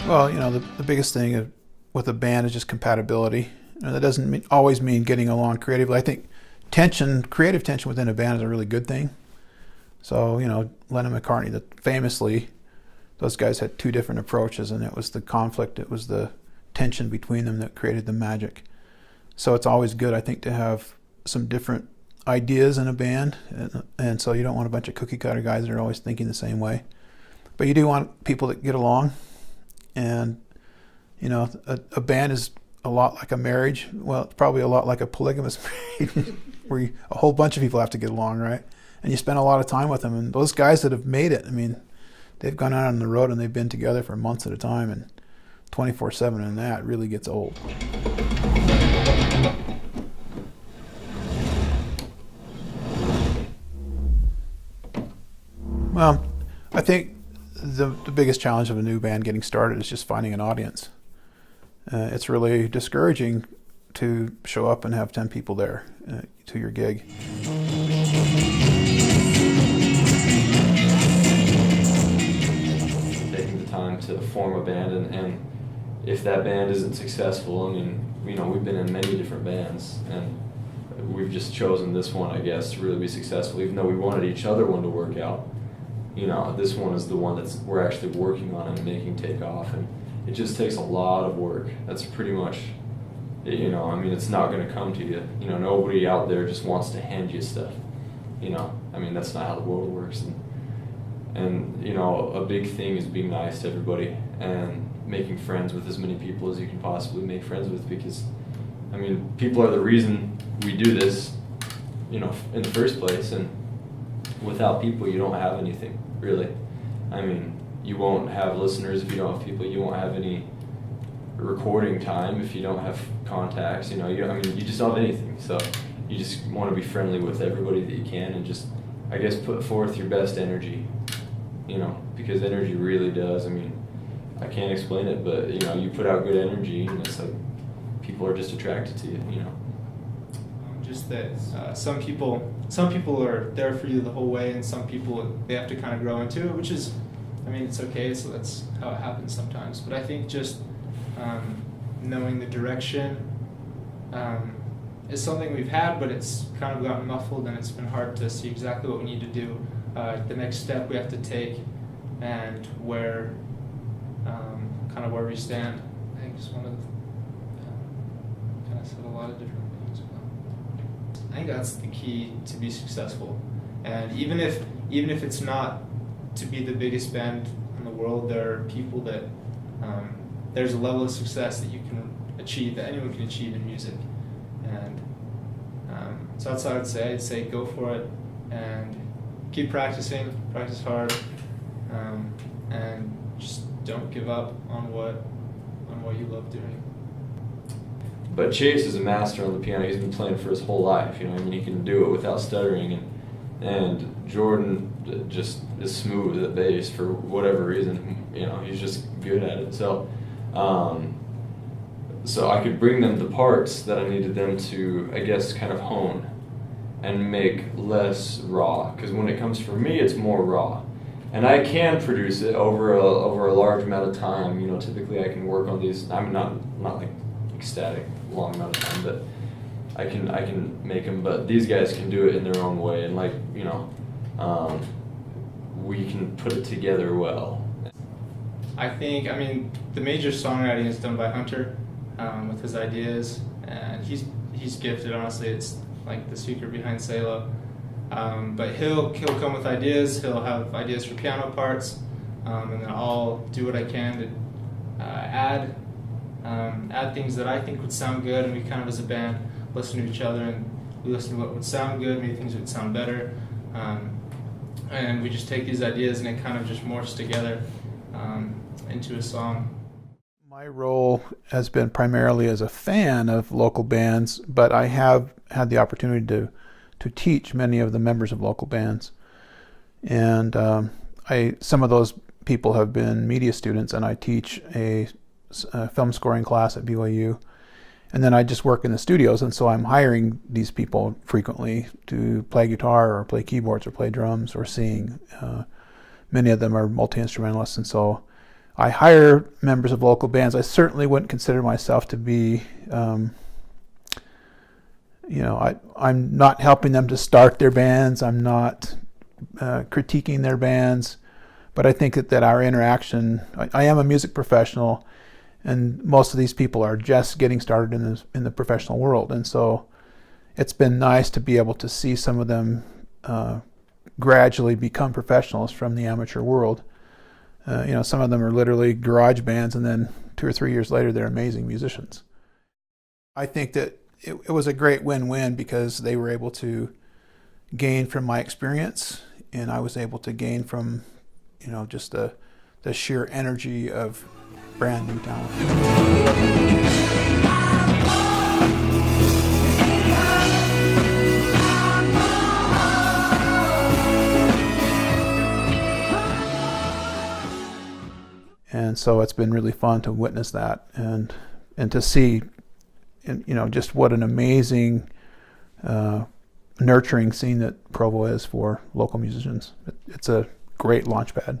Well, the biggest thing with a band is just compatibility. That doesn't always mean getting along creatively. I think creative tension within a band is a really good thing. So, Lennon and McCartney, that famously, those guys had two different approaches, and it was the conflict, it was the tension between them that created the magic. So it's always good, I think, to have some different ideas in a band, and so you don't want a bunch of cookie cutter guys that are always thinking the same way. But you do want people that get along, and a band is a lot like a marriage. Well, it's probably a lot like a polygamous marriage, where a whole bunch of people have to get along, right? And you spend a lot of time with them. And those guys that have made it, they've gone out on the road and they've been together for months at a time, and 24/7, and that really gets old. Well, I think the biggest challenge of a new band getting started is just finding an audience. It's really discouraging to show up and have 10 people there to your gig. Taking the time to form a band, and if that band isn't successful, we've been in many different bands, and we've just chosen this one, I guess, to really be successful, even though we wanted each other one to work out. This one is the one we're actually working on and making take off, and it just takes a lot of work. That's pretty much, it's not going to come to you. Nobody out there just wants to hand you stuff. That's not how the world works. And a big thing is being nice to everybody and making friends with as many people as you can possibly make friends with, because, people are the reason we do this, in the first place, and without people, you don't have anything, really. You won't have listeners if you don't have people. You won't have any recording time if you don't have contacts. You just don't have anything. So you just want to be friendly with everybody that you can, and just, I guess, put forth your best energy. Because energy really does. I can't explain it, but you put out good energy, and it's like people are just attracted to you. Just that some people are there for you the whole way, and some people, they have to kind of grow into it, which is, it's okay. So that's how it happens sometimes. But I think just knowing the direction is something we've had, but it's kind of gotten muffled, and it's been hard to see exactly what we need to do, the next step we have to take, and where we stand. I think it's one of the, kind of said a lot of different things. I think that's the key to be successful. And even if it's not to be the biggest band in the world, there are people that there's a level of success that you can achieve, that anyone can achieve in music. And so that's what I would say. I'd say go for it and keep practicing, practice hard, and just don't give up on what you love doing. But Chase is a master on the piano. He's been playing for his whole life. He can do it without stuttering. And Jordan just is smooth at bass for whatever reason. He's just good at it. So I could bring them the parts that I needed them to, I guess, kind of hone and make less raw. Because when it comes for me, it's more raw. And I can produce it over a large amount of time. Typically I can work on these. I'm not like ecstatic long amount of time, but I can make them. But these guys can do it in their own way, and we can put it together well. I think the major songwriting is done by Hunter with his ideas, and he's gifted. Honestly, it's like the secret behind Salo. But he'll come with ideas. He'll have ideas for piano parts, and then I'll do what I can to add things that I think would sound good. And we kind of, as a band, listen to each other, and we listen to what would sound good, maybe things would sound better, and we just take these ideas and it kind of just morphs together into a song. My role has been primarily as a fan of local bands, but I have had the opportunity to teach many of the members of local bands, and some of those people have been media students, and I teach a film scoring class at BYU, and then I just work in the studios, and so I'm hiring these people frequently to play guitar or play keyboards or play drums or sing. Many of them are multi-instrumentalists, and so I hire members of local bands. I certainly wouldn't consider myself to be, I'm not helping them to start their bands. I'm not critiquing their bands. But I think that our interaction, I am a music professional, and most of these people are just getting started in the professional world. And so it's been nice to be able to see some of them gradually become professionals from the amateur world. Some of them are literally garage bands, and then 2 or 3 years later, they're amazing musicians. I think that it was a great win-win because they were able to gain from my experience, and I was able to gain from, just the sheer energy of brand new talent. And so it's been really fun to witness that and to see, just what an amazing nurturing scene that Provo is for local musicians. It's a great launch pad.